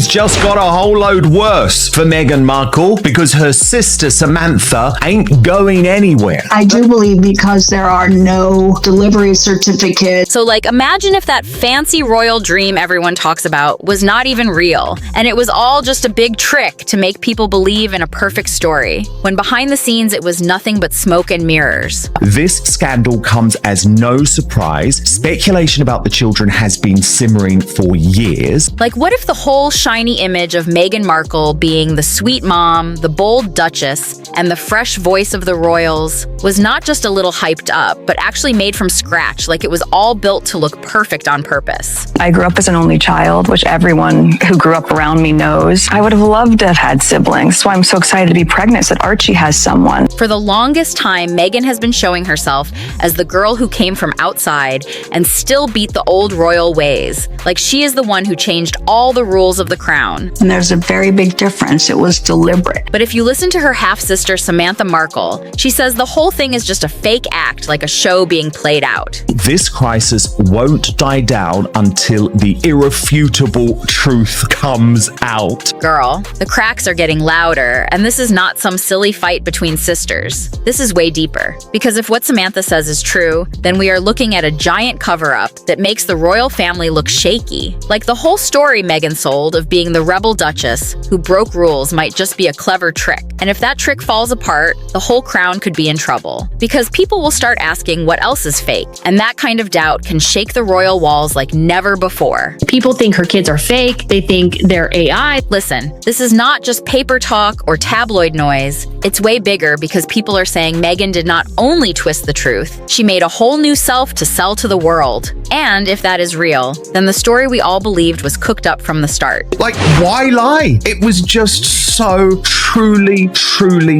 It's just got a whole load worse for Meghan Markle because her sister Samantha ain't going anywhere. I do believe because there are no delivery certificates. So, imagine if that fancy royal dream everyone talks about was not even real, and it was all just a big trick to make people believe in a perfect story, when behind the scenes it was nothing but smoke and mirrors. This scandal comes as no surprise. Speculation about the children has been simmering for years. What if the whole shiny image of Meghan Markle being the sweet mom, the bold duchess, and the fresh voice of the royals was not just a little hyped up, but actually made from scratch, like it was all built to look perfect on purpose? I grew up as an only child, which everyone who grew up around me knows. I would have loved to have had siblings, so I'm so excited to be pregnant so that Archie has someone. For the longest time, Meghan has been showing herself as the girl who came from outside and still beat the old royal ways, like she is the one who changed all the rules of the crown. And there's a very big difference. It was deliberate. But if you listen to her half-sister Samantha Markle, she says the whole thing is just a fake act, like a show being played out. This crisis won't die down until the irrefutable truth comes out. Girl, the cracks are getting louder, and this is not some silly fight between sisters. This is way deeper. Because if what Samantha says is true, then we are looking at a giant cover-up that makes the royal family look shaky. Like the whole story Meghan sold of being the rebel duchess who broke rules might just be a clever trick. And if that trick falls apart, the whole crown could be in trouble. Because people will start asking what else is fake, and that kind of doubt can shake the royal walls like never before. People think her kids are fake, they think they're AI. Listen, this is not just paper talk or tabloid noise. It's way bigger because people are saying Meghan did not only twist the truth, she made a whole new self to sell to the world. And if that is real, then the story we all believed was cooked up from the start. Why lie? It was just so truly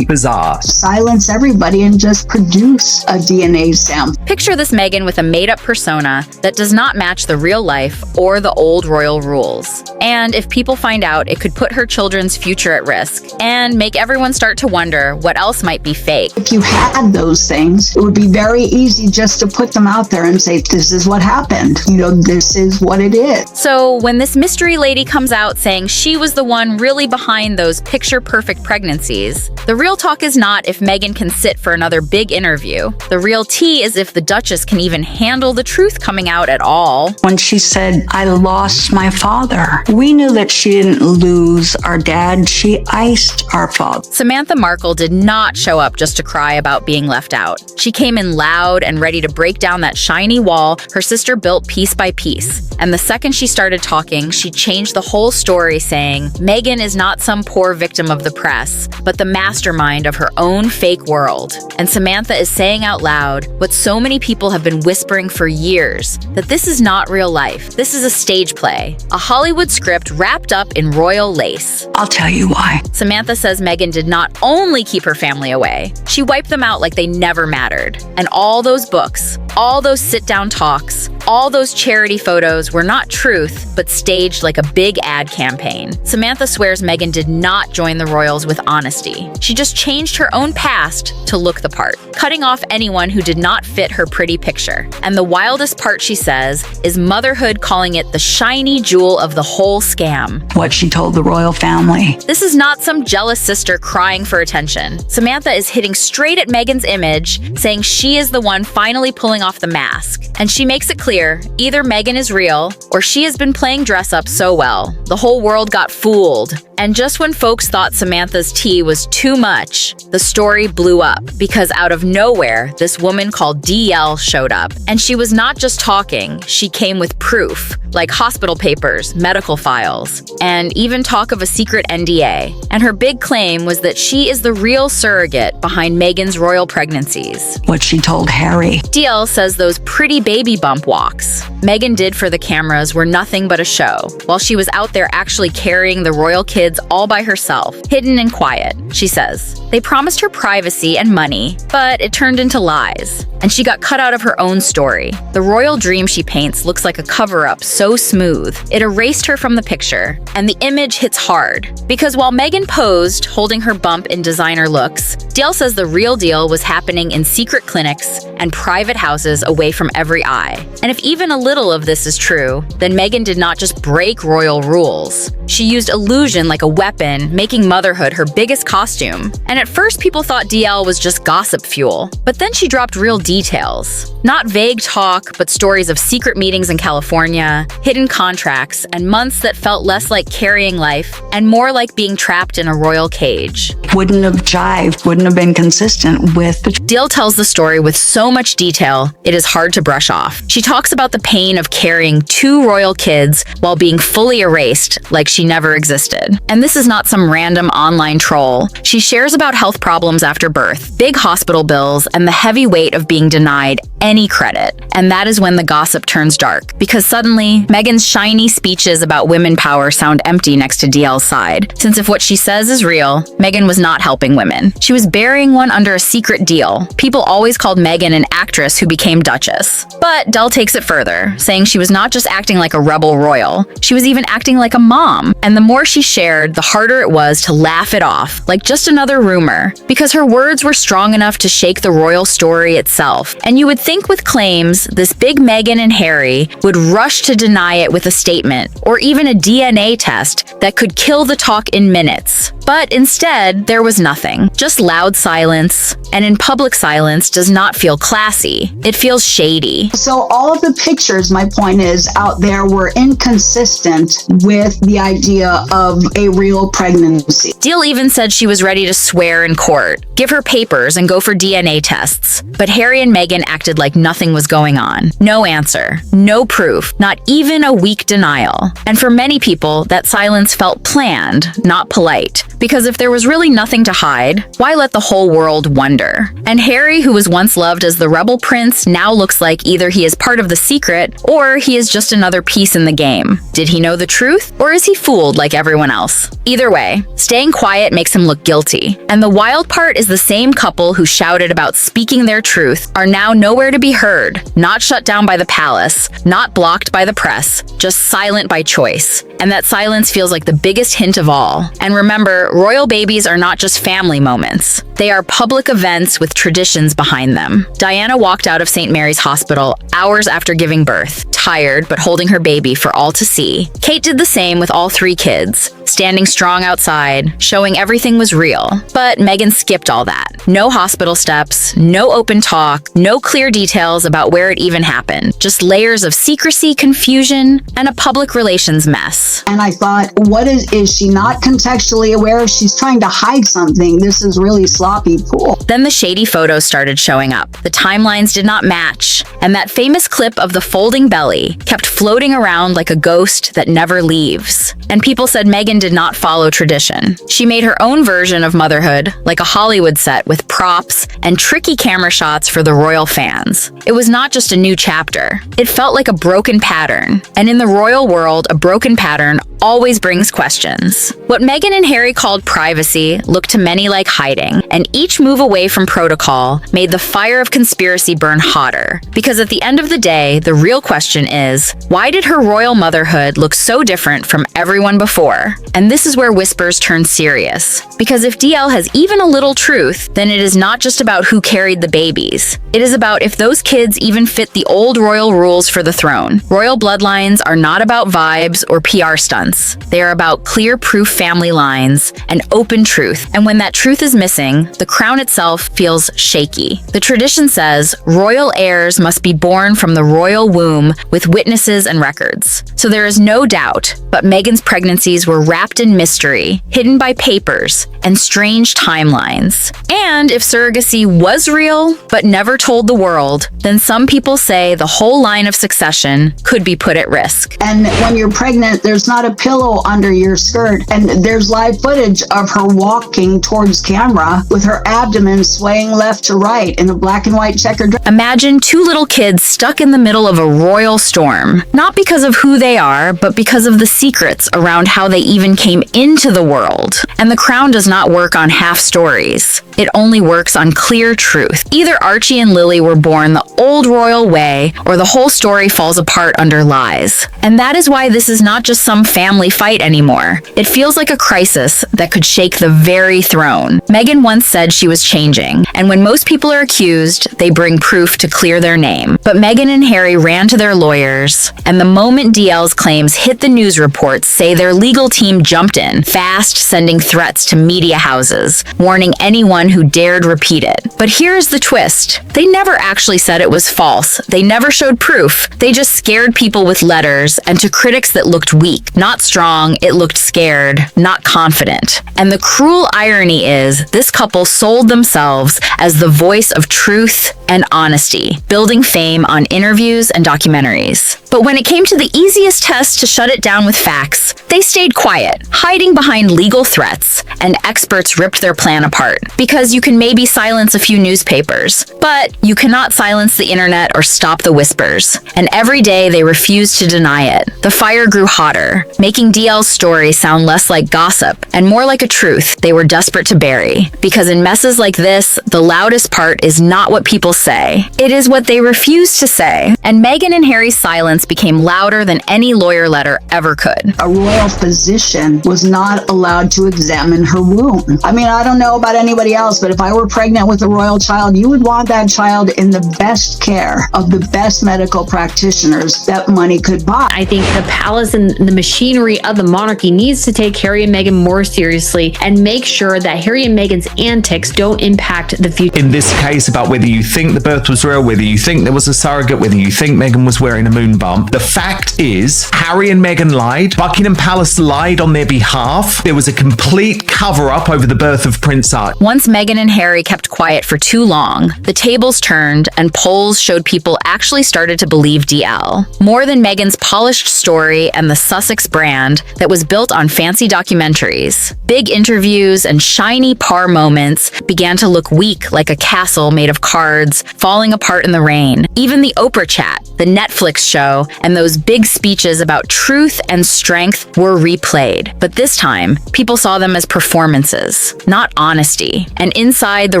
bizarre. Silence everybody and just produce a DNA sample. Picture this Meghan with a made-up persona that does not match the real life or the old royal rules. And if people find out, it could put her children's future at risk and make everyone start to wonder what else might be fake. If you had those things, it would be very easy just to put them out there and say, this is what happened. This is what it is. So when this mystery lady comes out saying she was the one really behind those picture-perfect pregnancies, the real talk is not if Meghan can sit for another big interview. The real tea is if the Duchess can even handle the truth coming out at all. When she said, I lost my father, we knew that she didn't lose our dad. She iced our father. Samantha Markle did not show up just to cry about being left out. She came in loud and ready to break down that shiny wall her sister built piece by piece. And the second she started talking, she changed the whole story, saying, Meghan is not some poor victim of the press, but the mastermind of her own fake world. And Samantha is saying out loud what so many people have been whispering for years, that this is not real life. This is a stage play, a Hollywood script wrapped up in royal lace. I'll tell you why. Samantha says Meghan did not only keep her family away, she wiped them out like they never mattered. And all those books, all those sit-down talks, all those charity photos were not truth, but staged like a big ad campaign. Samantha swears Meghan did not join the royals with honesty. She just changed her own past to look the part, cutting off anyone who did not fit her pretty picture. And the wildest part, she says, is motherhood calling it the shiny jewel of the whole scam. What she told the royal family. This is not some jealous sister crying for attention. Samantha is hitting straight at Meghan's image, saying she is the one finally pulling off the mask. And she makes it clear, either Meghan is real, or she has been playing dress up so well. The whole world got fooled. And just when folks thought Samantha's tea was too much, the story blew up because out of nowhere, this woman called DL showed up. And she was not just talking, she came with proof, like hospital papers, medical files, and even talk of a secret NDA. And her big claim was that she is the real surrogate behind Meghan's royal pregnancies. What she told Harry. DL says those pretty baby bump walks Meghan did for the cameras were nothing but a show, while she was out there actually carrying the royal kids all by herself, hidden and quiet. She says they promised her privacy and money, but it turned into lies, and she got cut out of her own story. The royal dream she paints looks like a cover-up so smooth, it erased her from the picture, and the image hits hard. Because while Meghan posed, holding her bump in designer looks, DL says the real deal was happening in secret clinics and private houses away from every eye. And if even a little of this is true, then Meghan did not just break royal rules. She used illusion like a weapon, making motherhood her biggest costume. And at first, people thought DL was just gossip fuel. But then she dropped real details. Not vague talk, but stories of secret meetings in California, hidden contracts, and months that felt less like carrying life and more like being trapped in a royal cage. Wouldn't have jived, wouldn't have been consistent with the DL tells the story with so much detail, it is hard to brush off. She talks about the pain of carrying 2 royal kids while being fully erased, like she never existed. And this is not some random online troll. She shares about health problems after birth, big hospital bills, and the heavy weight of being denied any credit. And that is when the gossip turns dark, because suddenly, Meghan's shiny speeches about women power sound empty next to DL's side. Since if what she says is real, Meghan was not helping women. She was burying one under a secret deal. People always called Meghan an actress who became Duchess. But Dell takes it further, saying she was not just acting like a rebel royal, she was even acting like a mom. And the more she shared, the harder it was to laugh it off, like just another rumor, because her words were strong enough to shake the royal story itself. And you would think with claims, this big Meghan and Harry would rush to deny it with a statement, or even a DNA test that could kill the talk in minutes. But instead, there was nothing, just loud silence, and in public silence does not feel classy. It feels shady. So all of the pictures, my point is, out there were inconsistent with the idea of a real pregnancy. Deal even said she was ready to swear in court, give her papers, and go for DNA tests. But Harry and Meghan acted like nothing was going on. No answer, no proof, not even a weak denial. And for many people, that silence felt planned, not polite. Because if there was really nothing to hide, why let the whole world wonder? And Harry, who was once loved as the rebel prince, now looks like either he is part of the secret or he is just another piece in the game. Did he know the truth, or is he fooled like everyone else? Either way, staying quiet makes him look guilty. And the wild part is the same couple who shouted about speaking their truth are now nowhere to be heard, not shut down by the palace, not blocked by the press, just silent by choice. And that silence feels like the biggest hint of all. And remember, royal babies are not just family moments. They are public events with traditions behind them. Diana walked out of St. Mary's Hospital hours after giving birth, tired but holding her baby for all to see. Kate did the same with all 3 kids, standing strong outside, showing everything was real. But Meghan skipped all that. No hospital steps, no open talk, no clear details about where it even happened. Just layers of secrecy, confusion, and a public relations mess. And I thought, what is she not contextually aware? If she's trying to hide something, this is really sloppy pool. Then the shady photos started showing up. The timelines did not match, and that famous clip of the folding belly kept floating around like a ghost that never leaves. And people said Meghan did not follow tradition. She made her own version of motherhood, like a Hollywood set with props and tricky camera shots for the royal fans. It was not just a new chapter. It felt like a broken pattern. And in the royal world, a broken pattern always brings questions. What Meghan and Harry called privacy looked to many like hiding, and each move away from protocol made the fire of conspiracy burn hotter. Because at the end of the day, the real question is, why did her royal motherhood look so different from everyone before? And this is where whispers turn serious. Because if DL has even a little truth, then it is not just about who carried the babies. It is about if those kids even fit the old royal rules for the throne. Royal bloodlines are not about vibes or PR stunts. They are about clear proof family lines and open truth. And when that truth is missing, the crown itself feels shaky. The tradition says royal heirs must be born from the royal womb with witnesses and records. So there is no doubt, but Meghan's pregnancies were wrapped in mystery, hidden by papers and strange timelines. And if surrogacy was real, but never told the world, then some people say the whole line of succession could be put at risk. And when you're pregnant, there's not a pillow under your skirt, and there's live footage of her walking towards camera with her abdomen swaying left to right in a black and white checkered dress. Imagine 2 little kids stuck in the middle of a royal storm, not because of who they are, but because of the secrets around how they even came into the world. And the crown does not work on half stories. It only works on clear truth. Either Archie and Lily were born the old royal way, or the whole story falls apart under lies. And that is why this is not just some family family fight anymore. It feels like a crisis that could shake the very throne. Meghan once said she was changing, and when most people are accused, they bring proof to clear their name. But Meghan and Harry ran to their lawyers, and the moment DL's claims hit the news reports say their legal team jumped in, fast sending threats to media houses, warning anyone who dared repeat it. But here's the twist. They never actually said it was false. They never showed proof. They just scared people with letters, and to critics that looked weak, not strong, it looked scared, not confident. And the cruel irony is, this couple sold themselves as the voice of truth and honesty, building fame on interviews and documentaries. But when it came to the easiest test to shut it down with facts, they stayed quiet, hiding behind legal threats, and experts ripped their plan apart. Because you can maybe silence a few newspapers, but you cannot silence the internet or stop the whispers. And every day they refused to deny it. The fire grew hotter, making DL's story sound less like gossip and more like a truth they were desperate to bury. Because in messes like this, the loudest part is not what people say. It is what they refuse to say. And Meghan and Harry's silence became louder than any lawyer letter ever could. A royal physician was not allowed to examine her womb. I mean, I don't know about anybody else, but if I were pregnant with a royal child, you would want that child in the best care of the best medical practitioners that money could buy. I think the palace and the machinery of the monarchy needs to take Harry and Meghan more seriously and make sure that Harry and Meghan's antics don't impact the future. In this case, about whether you think the birth was real, whether you think there was a surrogate, whether you think Meghan was wearing a moon bump, the fact is, Harry and Meghan lied. Buckingham Palace lied on their behalf. There was a complete cover-up over the birth of Prince Archie. Once Meghan and Harry kept quiet for too long, the tables turned and polls showed people actually started to believe DL. More than Meghan's polished story and the Sussex brand that was built on fancy documentaries. Big interviews and shiny par moments began to look weak, like a castle made of cards falling apart in the rain. Even the Oprah chat, the Netflix show, and those big speeches about truth and strength were replayed. But this time, people saw them as performances, not honesty. And inside the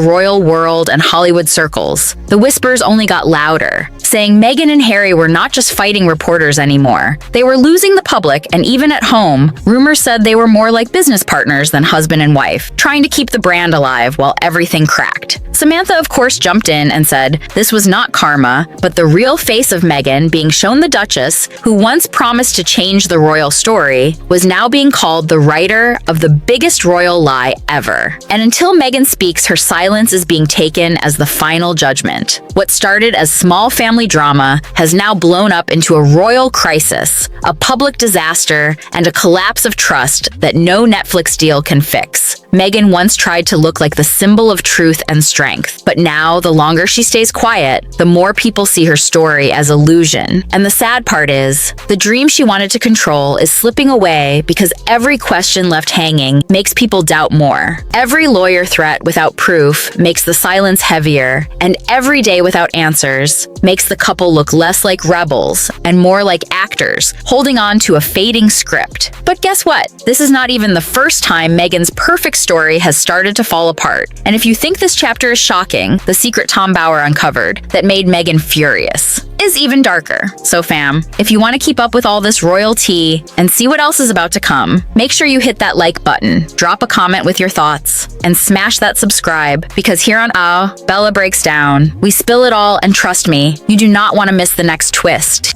royal world and Hollywood circles, the whispers only got louder, saying Meghan and Harry were not just fighting reporters anymore. They were losing the public, and even at home, rumors said they were more like business partners than husband and wife, trying to keep the brand alive while everything cracked. Samantha, of course, jumped in and said this was not karma, but the real face of Meghan being shown the Duchess, who once promised to change the royal story, was now being called the writer of the biggest royal lie ever. And until Meghan speaks, her silence is being taken as the final judgment. What started as small family drama has now blown up into a royal crisis, a public disaster, and a collapse of trust that no Netflix deal can fix. Meghan once tried to look like the symbol of truth and strength, but now, the longer she stays quiet, the more people see her story as illusion. And the sad part is, the dream she wanted to control is slipping away because every question left hanging makes people doubt more. Every lawyer threat without proof makes the silence heavier, and every day without answers makes the couple look less like rebels and more like actors, holding on to a fading script. But guess what? This is not even the first time Meghan's perfect story has started to fall apart. And if you think this chapter is shocking, the secret Tom Bower uncovered that made Meghan furious is even darker. So fam, if you want to keep up with all this royalty and see what else is about to come, make sure you hit that like button, drop a comment with your thoughts, and smash that subscribe, because here on Bella Breaks Down, we spill it all, and trust me, you do not want to miss the next twist.